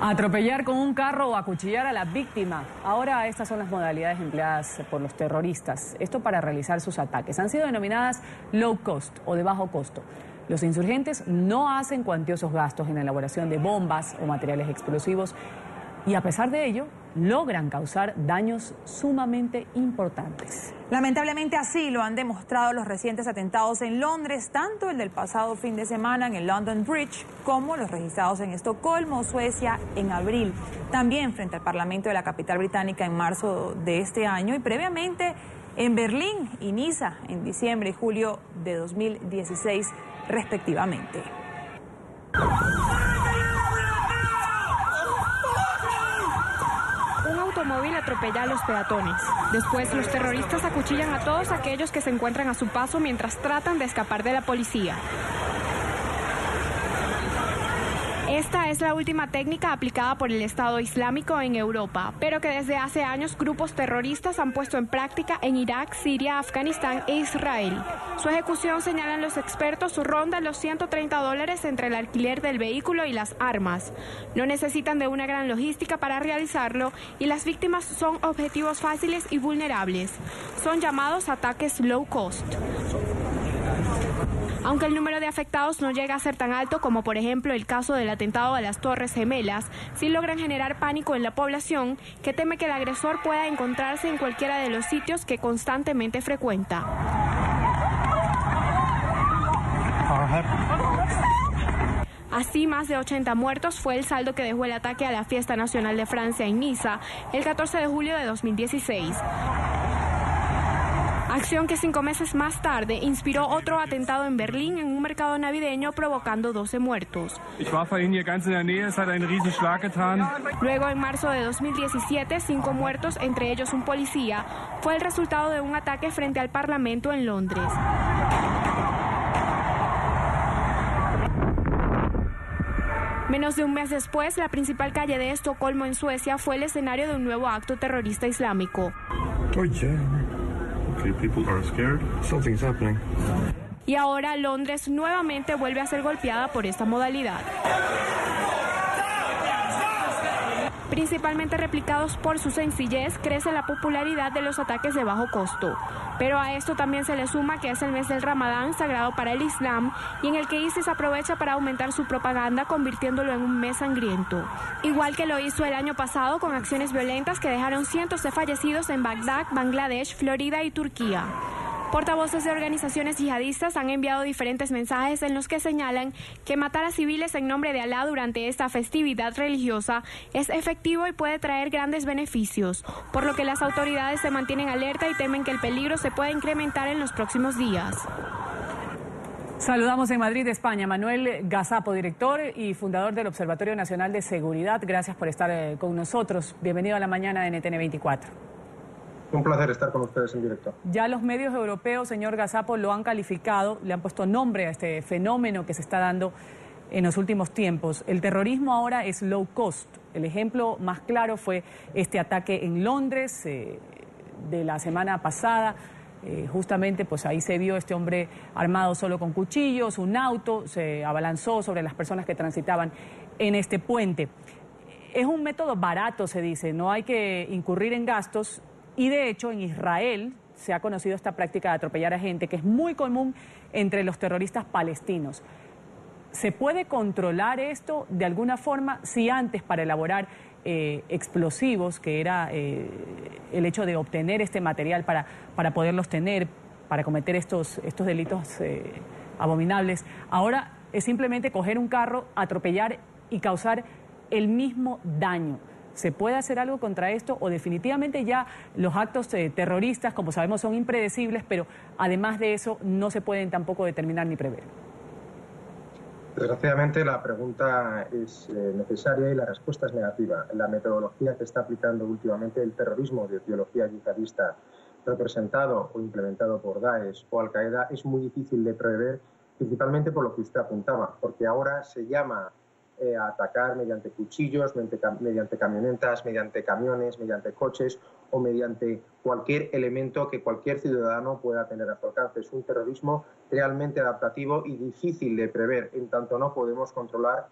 Atropellar con un carro o acuchillar a la víctima. Ahora estas son las modalidades empleadas por los terroristas. Esto para realizar sus ataques. Han sido denominadas low cost o de bajo costo. Los insurgentes no hacen cuantiosos gastos en la elaboración de bombas o materiales explosivos y a pesar de ello logran causar daños sumamente importantes. Lamentablemente así lo han demostrado los recientes atentados en Londres, tanto el del pasado fin de semana en el London Bridge como los registrados en Estocolmo, Suecia, en abril. También frente al Parlamento de la capital británica en marzo de este año y previamente en Berlín y Niza en diciembre y julio de 2016 respectivamente. Un automóvil atropella a los peatones. Después, los terroristas acuchillan a todos aquellos que se encuentran a su paso mientras tratan de escapar de la policía. Esta es la última técnica aplicada por el Estado Islámico en Europa, pero que desde hace años grupos terroristas han puesto en práctica en Irak, Siria, Afganistán e Israel. Su ejecución, señalan los expertos, ronda los $130 entre el alquiler del vehículo y las armas. No necesitan de una gran logística para realizarlo y las víctimas son objetivos fáciles y vulnerables. Son llamados ataques low cost. Aunque el número de afectados no llega a ser tan alto como por ejemplo el caso del atentado a las Torres Gemelas, sí logran generar pánico en la población que teme que el agresor pueda encontrarse en cualquiera de los sitios que constantemente frecuenta. Así, más de 80 muertos fue el saldo que dejó el ataque a la Fiesta Nacional de Francia en Niza el 14 de julio de 2016. Acción que 5 meses más tarde inspiró otro atentado en Berlín en un mercado navideño provocando 12 muertos. Luego, en marzo de 2017, 5 muertos, entre ellos un policía, fue el resultado de un ataque frente al Parlamento en Londres. Menos de un mes después, la principal calle de Estocolmo en Suecia fue el escenario de un nuevo acto terrorista islámico. Y ahora Londres nuevamente vuelve a ser golpeada por esta modalidad. Principalmente replicados por su sencillez, crece la popularidad de los ataques de bajo costo. Pero a esto también se le suma que es el mes del Ramadán, sagrado para el Islam, y en el que ISIS aprovecha para aumentar su propaganda, convirtiéndolo en un mes sangriento. Igual que lo hizo el año pasado con acciones violentas que dejaron cientos de fallecidos en Bagdad, Bangladesh, Florida y Turquía. Portavoces de organizaciones yihadistas han enviado diferentes mensajes en los que señalan que matar a civiles en nombre de Alá durante esta festividad religiosa es efectivo y puede traer grandes beneficios, por lo que las autoridades se mantienen alerta y temen que el peligro se pueda incrementar en los próximos días. Saludamos en Madrid, España, Manuel Gazapo, director y fundador del Observatorio Nacional de Seguridad. Gracias por estar con nosotros. Bienvenido a la mañana de NTN 24. Un placer estar con ustedes en directo. Ya los medios europeos, señor Gazapo, lo han calificado, le han puesto nombre a este fenómeno que se está dando en los últimos tiempos. El terrorismo ahora es low cost. El ejemplo más claro fue este ataque en Londres de la semana pasada. Justamente pues ahí se vio este hombre armado solo con cuchillos, un auto, se abalanzó sobre las personas que transitaban en este puente. Es un método barato, se dice, no hay que incurrir en gastos. Y de hecho en Israel se ha conocido esta práctica de atropellar a gente que es muy común entre los terroristas palestinos. ¿Se puede controlar esto de alguna forma? Si antes para elaborar explosivos, que era el hecho de obtener este material para poderlos tener, para cometer estos delitos abominables, ahora es simplemente coger un carro, atropellar y causar el mismo daño. ¿Se puede hacer algo contra esto o definitivamente ya los actos terroristas, como sabemos, son impredecibles, pero además de eso no se pueden tampoco determinar ni prever? Desgraciadamente la pregunta es necesaria y la respuesta es negativa. La metodología que está aplicando últimamente el terrorismo de ideología yihadista representado o implementado por Daesh o Al-Qaeda es muy difícil de prever, principalmente por lo que usted apuntaba, porque ahora se llama a atacar mediante cuchillos, mediante camionetas, mediante camiones, mediante coches o mediante cualquier elemento que cualquier ciudadano pueda tener a su alcance. Es un terrorismo realmente adaptativo y difícil de prever, en tanto no podemos controlar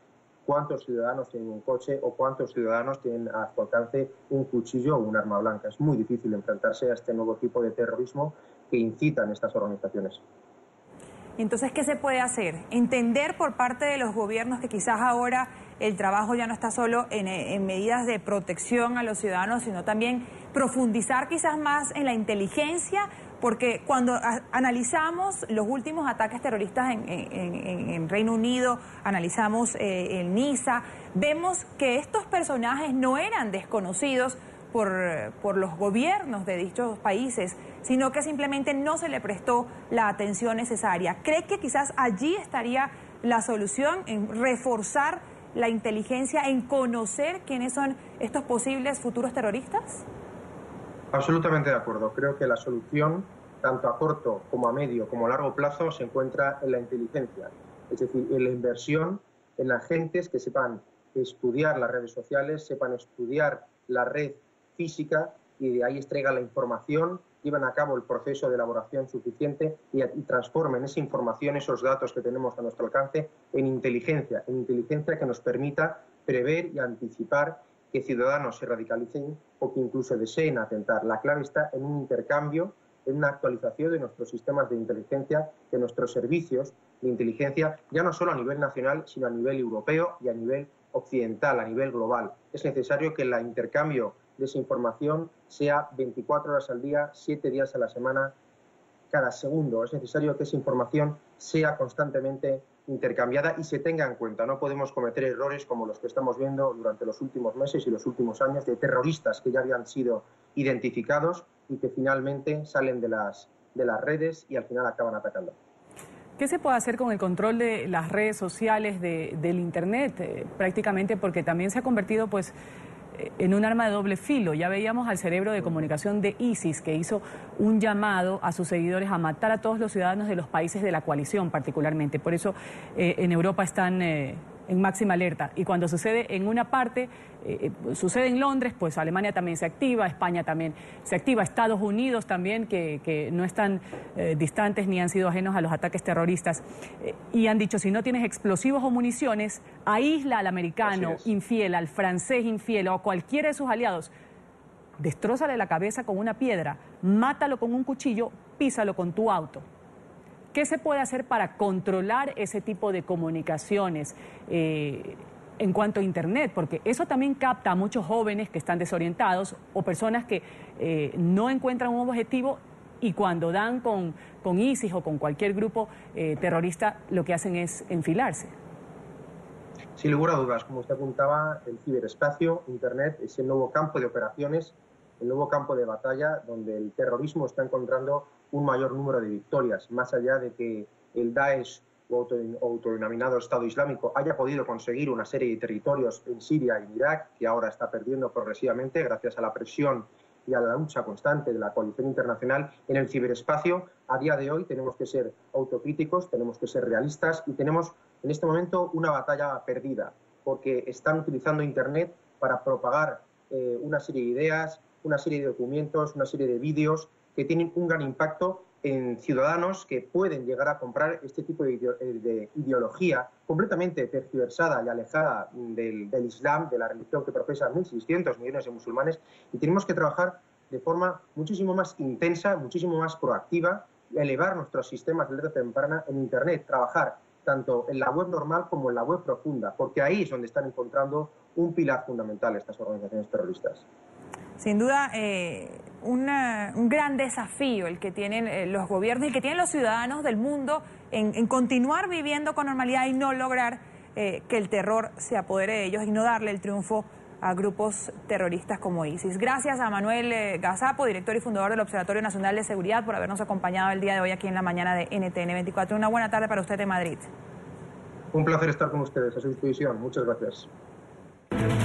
cuántos ciudadanos tienen un coche o cuántos ciudadanos tienen a su alcance un cuchillo o un arma blanca. Es muy difícil enfrentarse a este nuevo tipo de terrorismo que incitan estas organizaciones. Entonces, ¿qué se puede hacer? Entender por parte de los gobiernos que quizás ahora el trabajo ya no está solo en medidas de protección a los ciudadanos, sino también profundizar quizás más en la inteligencia, porque cuando analizamos los últimos ataques terroristas en Reino Unido, analizamos el Niza, vemos que estos personajes no eran desconocidos por los gobiernos de dichos países, sino que simplemente no se le prestó la atención necesaria. ¿Cree que quizás allí estaría la solución, en reforzar la inteligencia, en conocer quiénes son estos posibles futuros terroristas? Absolutamente de acuerdo. Creo que la solución, tanto a corto como a medio como a largo plazo, se encuentra en la inteligencia. Es decir, en la inversión en agentes que sepan estudiar las redes sociales, sepan estudiar la red física y de ahí extraigan la información, llevan a cabo el proceso de elaboración suficiente y transformen esa información, esos datos que tenemos a nuestro alcance, en inteligencia que nos permita prever y anticipar que ciudadanos se radicalicen o que incluso deseen atentar. La clave está en un intercambio, en una actualización de nuestros sistemas de inteligencia, de nuestros servicios de inteligencia, ya no solo a nivel nacional, sino a nivel europeo y a nivel occidental, a nivel global. Es necesario que el intercambio de esa información sea 24 horas al día, 7 días a la semana, cada segundo. Es necesario que esa información sea constantemente intercambiada y se tenga en cuenta. No podemos cometer errores como los que estamos viendo durante los últimos meses y los últimos años de terroristas que ya habían sido identificados y que finalmente salen de las redes y al final acaban atacando. ¿Qué se puede hacer con el control de las redes sociales, del Internet? Prácticamente porque también se ha convertido pues en un arma de doble filo. Ya veíamos al cerebro de comunicación de ISIS, que hizo un llamado a sus seguidores a matar a todos los ciudadanos de los países de la coalición particularmente. Por eso en Europa están en máxima alerta. Y cuando sucede en una parte, sucede en Londres, pues Alemania también se activa, España también se activa, Estados Unidos también, que no están distantes ni han sido ajenos a los ataques terroristas. Y han dicho, si no tienes explosivos o municiones, aísla al americano infiel, al francés infiel o a cualquiera de sus aliados. Destrózale la cabeza con una piedra, mátalo con un cuchillo, písalo con tu auto. ¿Qué se puede hacer para controlar ese tipo de comunicaciones en cuanto a Internet? Porque eso también capta a muchos jóvenes que están desorientados o personas que no encuentran un objetivo y cuando dan con ISIS o con cualquier grupo terrorista lo que hacen es enfilarse. Sin lugar a dudas, como usted apuntaba, el ciberespacio, Internet, es el nuevo campo de operaciones, el nuevo campo de batalla donde el terrorismo está encontrando un mayor número de victorias, más allá de que el Daesh o autodenominado Estado Islámico haya podido conseguir una serie de territorios en Siria y en Irak, que ahora está perdiendo progresivamente gracias a la presión y a la lucha constante de la coalición internacional. En el ciberespacio, a día de hoy, tenemos que ser autocríticos, tenemos que ser realistas y tenemos en este momento una batalla perdida, porque están utilizando Internet para propagar una serie de ideas, una serie de documentos, una serie de vídeos que tienen un gran impacto en ciudadanos que pueden llegar a comprar este tipo de ideología completamente tergiversada y alejada del Islam, de la religión que profesan 1.600 millones de musulmanes, y tenemos que trabajar de forma muchísimo más intensa, muchísimo más proactiva, elevar nuestros sistemas de alerta temprana en Internet, trabajar tanto en la web normal como en la web profunda, porque ahí es donde están encontrando un pilar fundamental estas organizaciones terroristas. Sin duda, un gran desafío el que tienen los gobiernos y que tienen los ciudadanos del mundo en continuar viviendo con normalidad y no lograr que el terror se apodere de ellos y no darle el triunfo a grupos terroristas como ISIS. Gracias a Manuel Gazapo, director y fundador del Observatorio Nacional de Seguridad, por habernos acompañado el día de hoy aquí en la mañana de NTN 24. Una buena tarde para usted en Madrid. Un placer estar con ustedes, a su disposición. Muchas gracias.